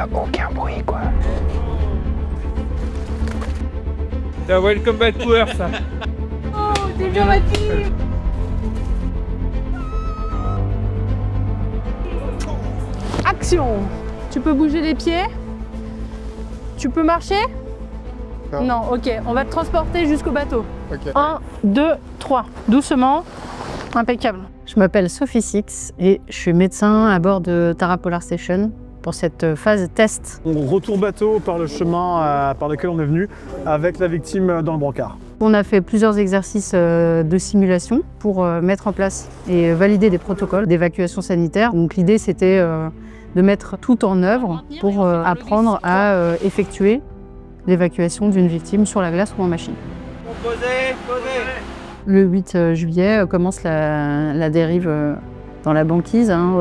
a aucun bruit, quoi. C'est un welcome back to Earth, ça. Oh, c'est dramatique. Action. Tu peux bouger les pieds? Tu peux marcher? Non, ok. On va te transporter jusqu'au bateau. Okay. 1, 2, 3. Doucement. Impeccable. Je m'appelle Sophie Six et je suis médecin à bord de Tara Polar Station pour cette phase test. On retourne bateau par le chemin par lequel on est venu avec la victime dans le brancard. On a fait plusieurs exercices de simulation pour mettre en place et valider des protocoles d'évacuation sanitaire. Donc l'idée c'était de mettre tout en œuvre pour apprendre à effectuer l'évacuation d'une victime sur la glace ou en machine. Posez. Le 8 juillet commence la dérive dans la banquise, hein,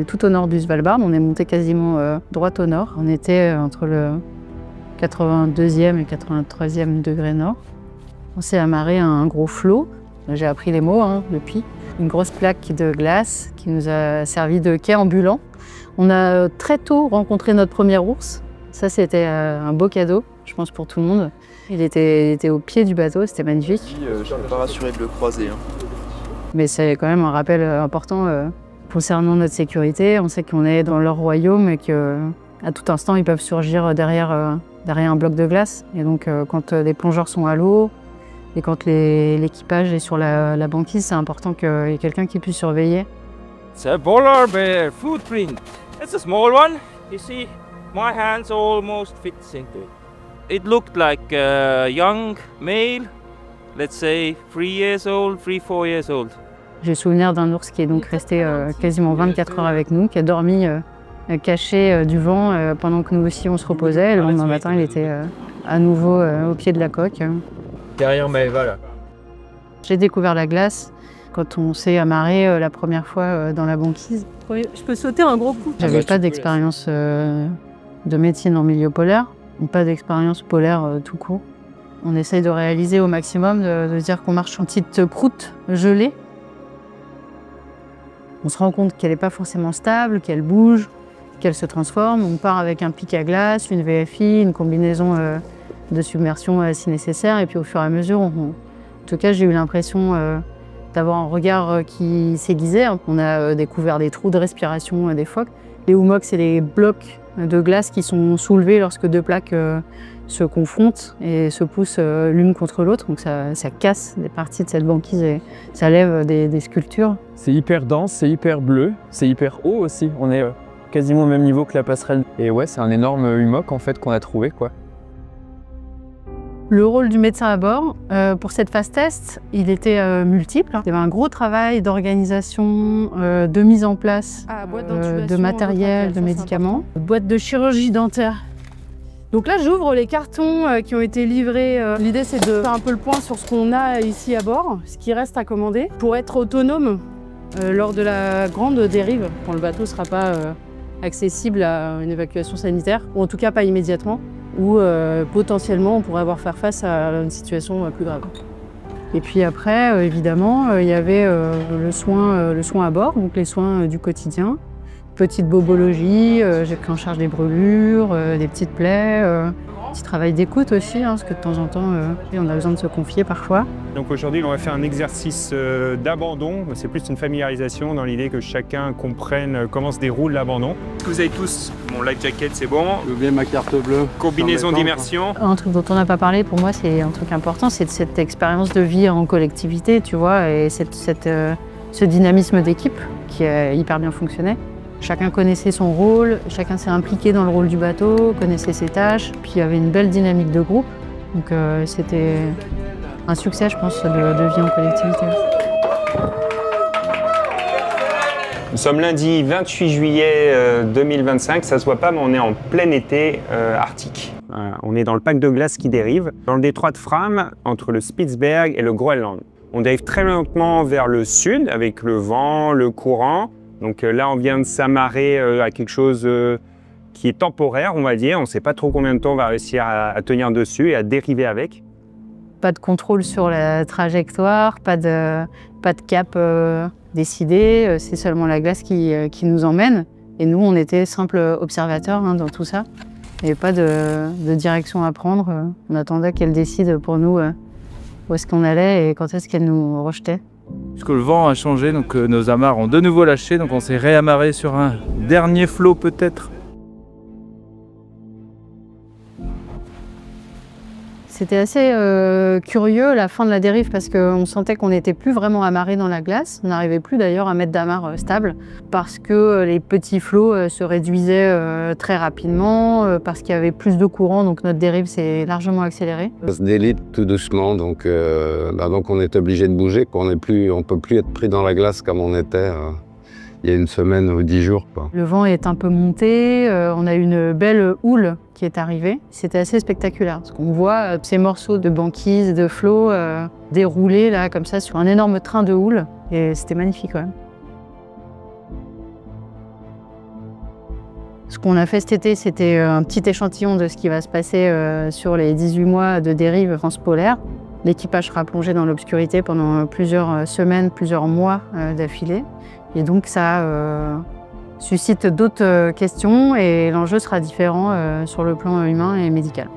tout au nord du Svalbard. On est monté quasiment droit au nord. On était entre le 82e et 83e degré nord. On s'est amarré à un gros flot. J'ai appris les mots depuis. Une grosse plaque de glace qui nous a servi de quai ambulant. On a très tôt rencontré notre premier ours. Ça, c'était un beau cadeau, je pense, pour tout le monde. Il était au pied du bateau, c'était magnifique. Je suis pas rassuré de le croiser. Mais c'est quand même un rappel important concernant notre sécurité. On sait qu'on est dans leur royaume et qu'à tout instant, ils peuvent surgir derrière un bloc de glace. Et donc, quand les plongeurs sont à l'eau et quand l'équipage est sur la banquise, c'est important qu'il y ait quelqu'un qui puisse surveiller. It's a polar bear footprint. It's a small one. You see, my hands almost fits into it. It looked like a young male, let's say 3 years old, 3-4 years old. J'ai le souvenir d'un ours qui est donc resté quasiment 24 heures avec nous, qui a dormi caché du vent pendant que nous aussi on se reposait. Et le lendemain matin, il était à nouveau au pied de la coque. Derrière Maëva, là. J'ai découvert la glace quand on s'est amarré la première fois dans la banquise. Je peux sauter un gros coup. J'avais pas d'expérience de médecine en milieu polaire, pas d'expérience polaire tout court. On essaye de réaliser au maximum, de dire qu'on marche en petite croûte gelée. On se rend compte qu'elle n'est pas forcément stable, qu'elle bouge, qu'elle se transforme. On part avec un pic à glace, une VFI, une combinaison de submersion si nécessaire. Et puis au fur et à mesure, en tout cas, j'ai eu l'impression d'avoir un regard qui s'aiguisait. On a découvert des trous de respiration des phoques. Les hummocks, c'est les blocs de glace qui sont soulevés lorsque deux plaques se confrontent et se poussent l'une contre l'autre. Donc ça casse des parties de cette banquise et ça lève des sculptures. C'est hyper dense, c'est hyper bleu, c'est hyper haut aussi. On est quasiment au même niveau que la passerelle. Et ouais, c'est un énorme hummock en fait qu'on a trouvé, quoi. Le rôle du médecin à bord, pour cette phase test, il était multiple. Il y avait un gros travail d'organisation, de mise en place de matériel, de médicaments. Boîte de chirurgie dentaire. Donc là, j'ouvre les cartons qui ont été livrés. L'idée, c'est de faire un peu le point sur ce qu'on a ici à bord, ce qui reste à commander, pour être autonome lors de la grande dérive, quand le bateau ne sera pas accessible à une évacuation sanitaire, ou en tout cas pas immédiatement, ou potentiellement on pourrait avoir faire face à une situation plus grave. Et puis après, évidemment, il y avait le soin à bord, donc les soins du quotidien. Petite bobologie, j'ai pris en charge des brûlures, des petites plaies, petit travail d'écoute aussi, parce que de temps en temps, on a besoin de se confier parfois. Donc aujourd'hui, on va faire un exercice d'abandon. C'est plus une familiarisation dans l'idée que chacun comprenne comment se déroule l'abandon. Est-ce que vous avez tous mon life jacket, c'est bon? J'ai oublié ma carte bleue. Combinaison d'immersion. Un truc dont on n'a pas parlé, pour moi, c'est un truc important, c'est cette expérience de vie en collectivité, tu vois, et ce dynamisme d'équipe qui a hyper bien fonctionné. Chacun connaissait son rôle, chacun s'est impliqué dans le rôle du bateau, connaissait ses tâches, puis il y avait une belle dynamique de groupe. Donc c'était un succès, je pense, de vie en collectivité. Nous sommes lundi 28 juillet 2025, ça se voit pas, mais on est en plein été arctique. On est dans le pack de glace qui dérive, dans le détroit de Fram, entre le Spitzberg et le Groenland. On dérive très lentement vers le sud, avec le vent, le courant. Donc là, on vient de s'amarrer à quelque chose qui est temporaire, on va dire. On ne sait pas trop combien de temps on va réussir à tenir dessus et à dériver avec. Pas de contrôle sur la trajectoire, pas de cap décidé. C'est seulement la glace qui nous emmène. Et nous, on était simples observateurs dans tout ça. Il n'y avait pas de direction à prendre. On attendait qu'elle décide pour nous où est-ce qu'on allait et quand est-ce qu'elle nous rejetait. Puisque le vent a changé, donc nos amarres ont de nouveau lâché, donc on s'est réamarré sur un dernier flot peut-être. C'était assez curieux la fin de la dérive parce qu'on sentait qu'on n'était plus vraiment amarré dans la glace. On n'arrivait plus d'ailleurs à mettre d'amarre stable parce que les petits flots se réduisaient très rapidement, parce qu'il y avait plus de courant, donc notre dérive s'est largement accélérée. Ça se délite tout doucement, donc on est obligé de bouger. On ne peut plus être pris dans la glace comme on était il y a une semaine ou 10 jours. Le vent est un peu monté, on a une belle houle qui est arrivée. C'était assez spectaculaire, parce qu'on voit ces morceaux de banquise, de flot dérouler là, comme ça, sur un énorme train de houle. Et c'était magnifique quand même. Ce qu'on a fait cet été, c'était un petit échantillon de ce qui va se passer sur les 18 mois de dérive transpolaire. L'équipage sera plongé dans l'obscurité pendant plusieurs semaines, plusieurs mois d'affilée. Et donc ça suscite d'autres questions et l'enjeu sera différent sur le plan humain et médical.